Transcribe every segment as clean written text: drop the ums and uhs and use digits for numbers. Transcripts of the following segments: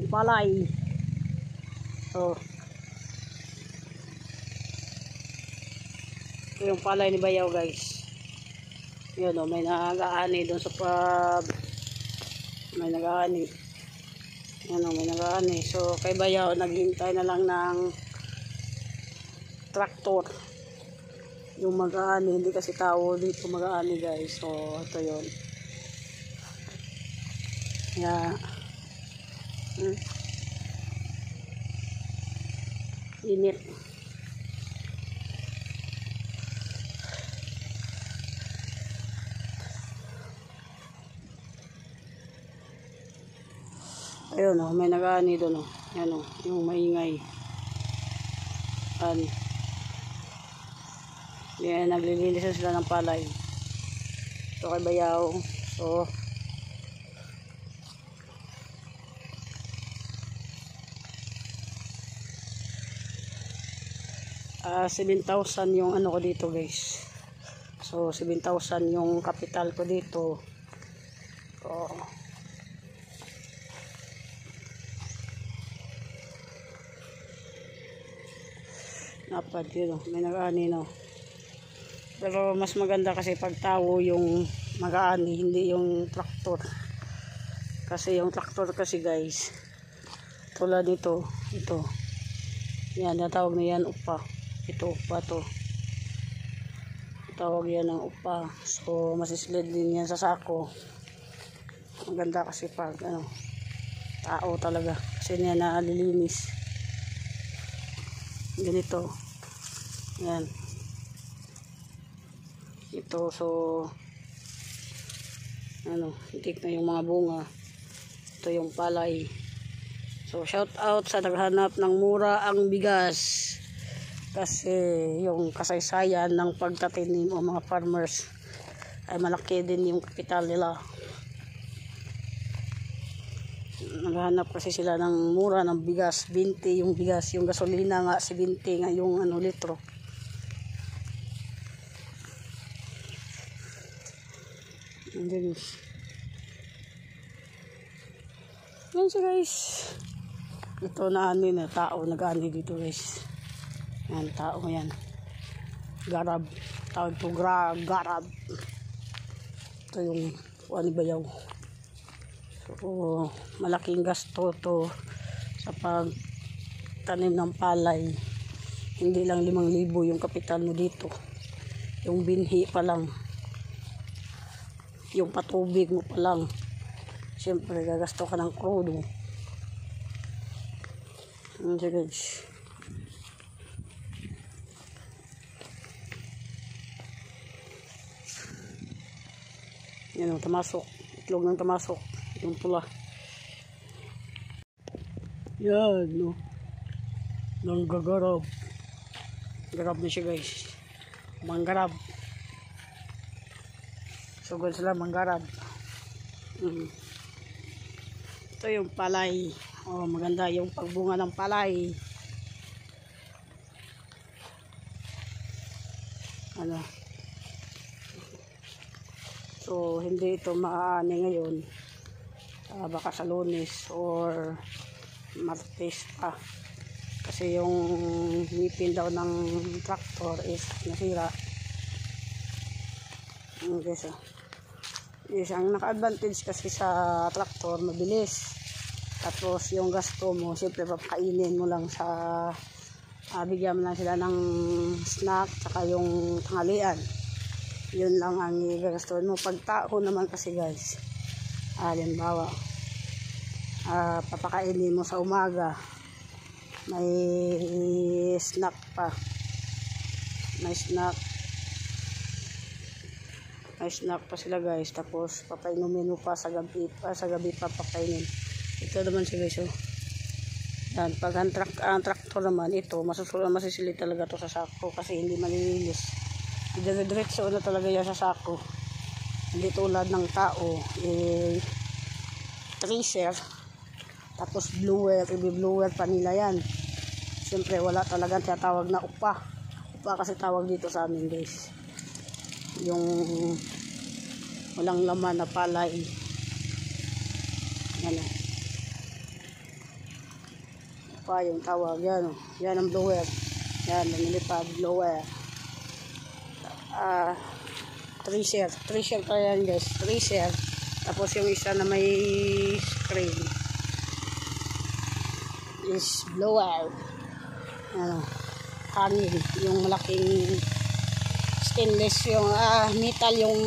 yung palay. So, ito yung palay ni Bayaw guys. Yun o, may nag-aani doon sa pub. May nag-aani. Yan o, may nag-aani. So, kay Bayaw, naghintay na lang ng traktor. Yung mag-aani, hindi kasi tao dito mag-aani guys. So, ito yun. Yeah. Init. Ayun o, may nag-aani doon o. Yan o, yung maingay. Yan, naglilinisan sila ng palay. Ito kay Bayaw. So, 7,000 yung ano ko dito guys. So 7,000 yung capital ko dito. So, napad yun, may nag-aani no. Pero mas maganda kasi pag tao yung mag-aani, hindi yung traktor. Kasi yung traktor kasi guys, tulad nito, ito. Yan, natawag na yan upa. Ito upa to. Tawag yan ng upa. So masislid din yan sa sako. Maganda kasi pag ano, tao talaga. Kasi niya nalilinis. Ganito. Yan. Ito, so ano, itik na yung mga bunga. Ito yung palay. So shout out sa naghanap ng mura ang bigas. Kasi yung kasaysayan ng pagtatanim o mga farmers ay malaki din yung kapital nila. Naghanap kasi sila ng mura ng bigas, 20 yung bigas, yung gasolina nga 70 nga yung ano litro. And then, yan siya guys. Ito na ano na tao nag-ani dito guys. Yan tao yan. Garab. Tawag to garab. Ito yung wani Bayaw. So, malaking gasto to sa pagtanim ng palay. Hindi lang 5,000 yung kapital mo dito. Yung binhi pa lang. Yung patubig mo pa lang. Siyempre, gagasto ka ng krudo. Ano guys. Yan o, tamasok. Itlog ng tamasok. Yung pula. Yan, no. Nanggagarab. Garab na siya guys. Manggarab. Sugod sila manggarab. Ito yung palay. Oh, maganda yung pagbunga ng palay. Ano? So, hindi ito maaani ngayon. Baka sa Lunes or Martes pa. Kasi yung ngipin daw ng traktor is nasira. Okay, so. Yes, ang naka-advantage kasi sa traktor, mabilis. Tapos yung gasto mo, siyempre papakainin mo lang sa bigyan mo lang sila ng snack saka yung tanghalian. Yun lang ang gagastuin mo. Pag tao naman kasi guys, halimbawa papakainin mo sa umaga, may snack pa, may snack pa sila guys. Tapos papainumin mo pa sa gabi pa papakainin. Ito naman siya guys, oh. Yan, pag ang traktor naman, ito masisili talaga to sa sako kasi hindi malilinis. Diretso na talaga yan sa sako. Hindi tulad ng tao, tracer, tapos blower, i-blower pa nila yan. Siyempre wala talagang tinatawag na upa. Upa kasi tawag dito sa amin guys. Yung walang laman na palay. Yan. pa yung tawag. Yan, yan ang blower. Yan, lumilipad, blower. Thresher pa yan guys, thresher. Tapos yung isa na may screen is blower. Ano, hangin, yung malaking stainless yung metal yung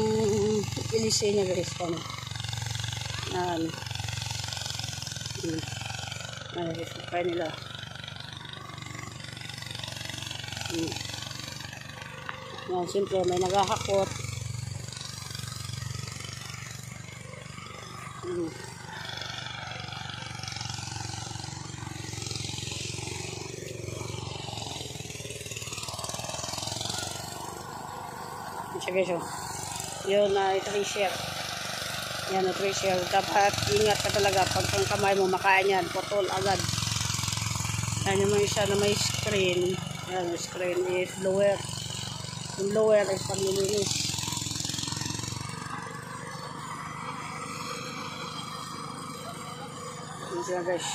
ilisi niya guys. Ano, isipay nila. Yan, siyempre may naghahakot. Sige, so yun na thresher. Yan na thresher. Dapat ingat ka talaga pag ang kamay mo makain yan, putol agad. Yan yung isa na may screen. Yan, yung screen is blower. Yung blower is paglilinis. Yan sila guys.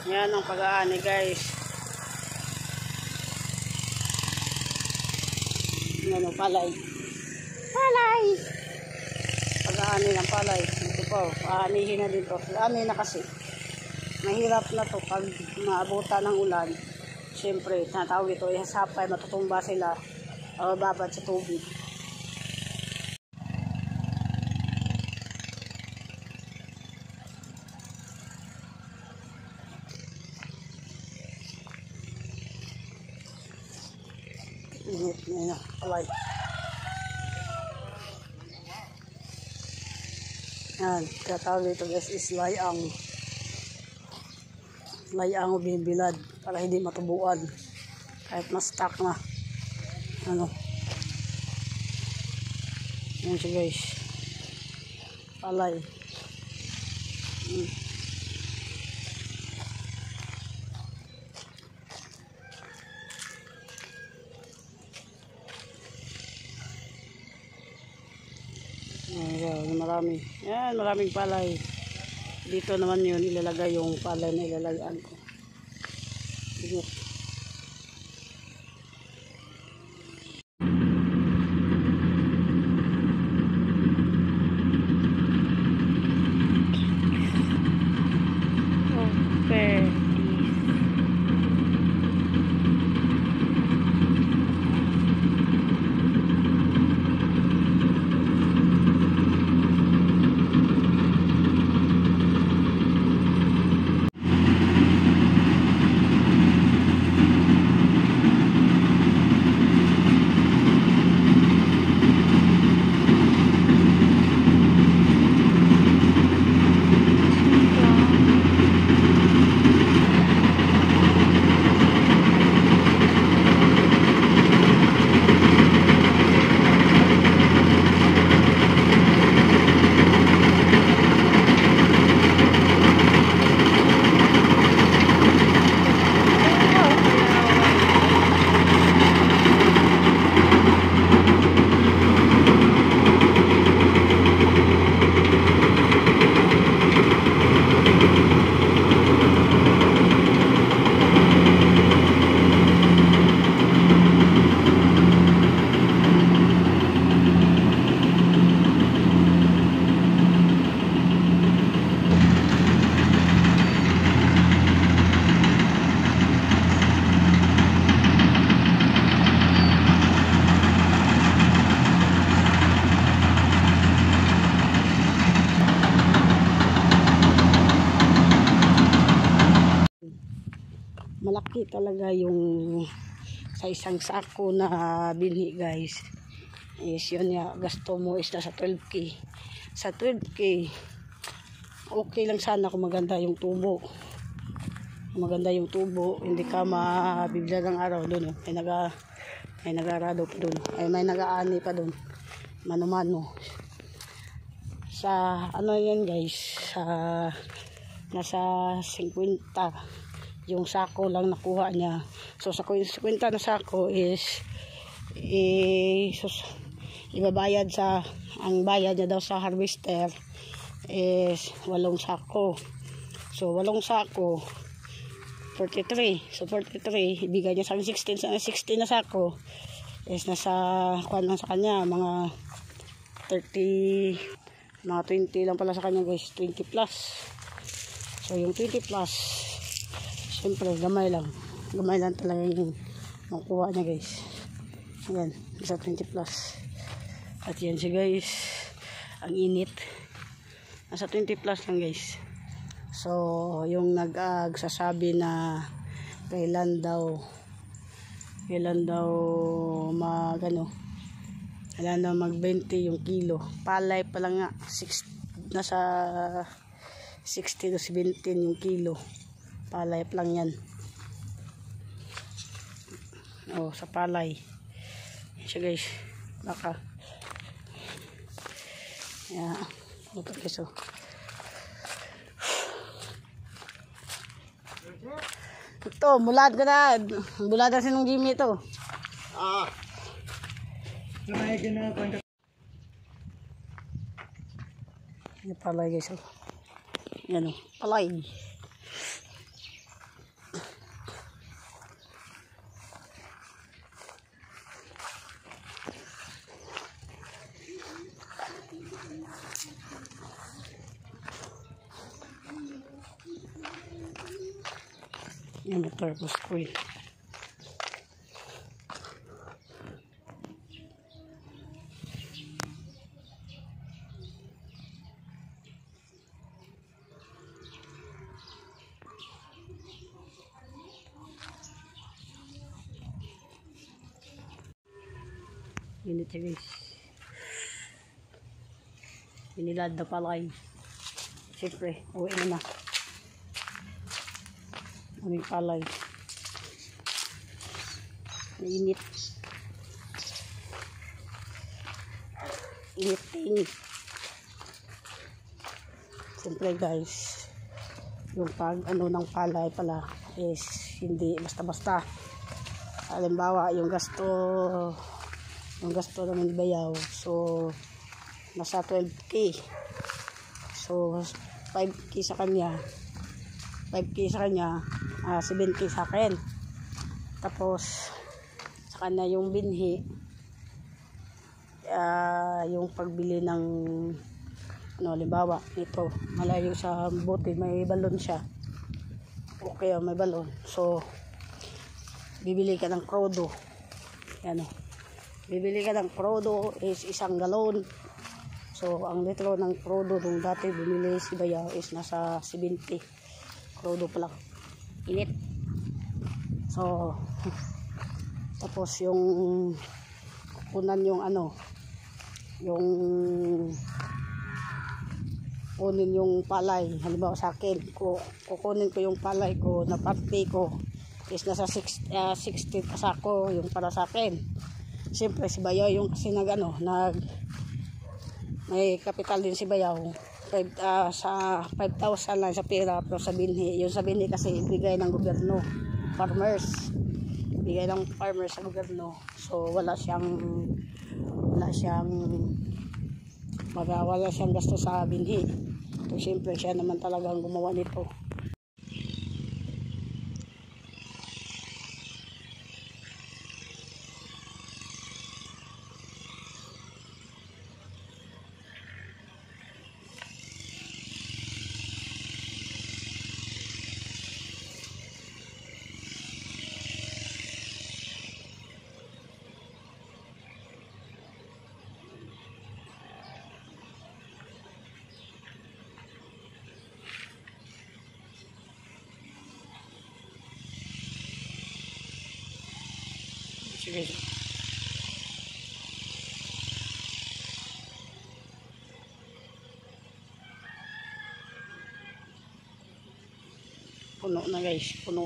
Yan ang pag-aani guys. Yan ang palay. Palay! Pag-aani ng palay. Ito po, aanihin na dito. Aani na kasi. Mahirap na to pag maabutan ng ulan. Siyempre, natawag ito, ihasapay, matutumba sila. Babad sa tubig. Init na palay. Yan, katawag ito guys is layang. Layang o binibilad para hindi matubuan. Kahit ma-stuck na. Ano. Yan siya guys. Palay. Ayan, marami. Yan, maraming palay. Dito naman yun, ilalagay yung palay na ilalagyan ko. Dito. Okay. Malaki talaga yung sa isang sako na binhi guys. Is yun ya, gasto mo is nasa 12K. Sa 12K, okay lang sana kung maganda yung tubo. Maganda yung tubo, hindi ka mabibila ng araw doon. May nagarado pa doon. Ay may nagaani pa doon. Mano-mano. Sa ano yan guys, sa nasa 50 yung sako lang nakuha niya. So sa 50 na sako is ibabayad sa, ang bayad niya daw sa harvester is 8 sako. So 8 sako 43. So 43, ibigay niya sa akin 16 na sako. Is nasa kuan lang sa kanya, mga 30, mga 20 lang pala sa kanya guys, 20 plus. So yung 20 plus, syempre gamay lang talaga yung makuha niya guys. Ayan, sa 20 plus. At yan siya guys, ang init. Nasa 20 plus lang guys. So yung nagsasabi na kailan daw mag 20 yung kilo, palay pa lang nga, nasa 60 to 17 yung kilo, palay pa lang yan. Sa palay siya guys, baka ito guys. Ito, bulad ka na. Bulad na sinong Jimmy ito. Yan palay guys. Yan o, palay. Yan ang purpose ko yun. Init siya guys. Binilad na palay. Siyempre, uwi na na. Aming palay. Init. Init. Siyempre guys, yung pag ng palay pala is hindi basta-basta. Halimbawa, yung gasto namin bayaw, so nasa 12k. So 5k sa kanya, 7k sa akin. Tapos sa kanya yung binhi, yung pagbili ng halimbawa ito, malayo sa bote, may balon siya, okay, may balon, so bibili ka ng krodo. Yan bibili ka ng krodo is 1 galon. So ang litro ng krodo nung dati bumili si bayaw is nasa 70. Krodo pa lang, init. So tapos yung kunan yung kunin yung palay. Halimbawa sa akin, kukunin ko yung palay ko na parte ko is nasa 60 kasako yung para sa akin. Siyempre si bayaw yung kasi may kapital din si bayaw, sa 5,000 lang sa pera, pero sa binhi, yung sa binhi kasi ibigay ng gobyerno, bigay ng farmers sa gobyerno. So wala siyang gasto sa binhi. So siyempre siya naman talagang gumawa nito. Sige. Puno na guys, puno.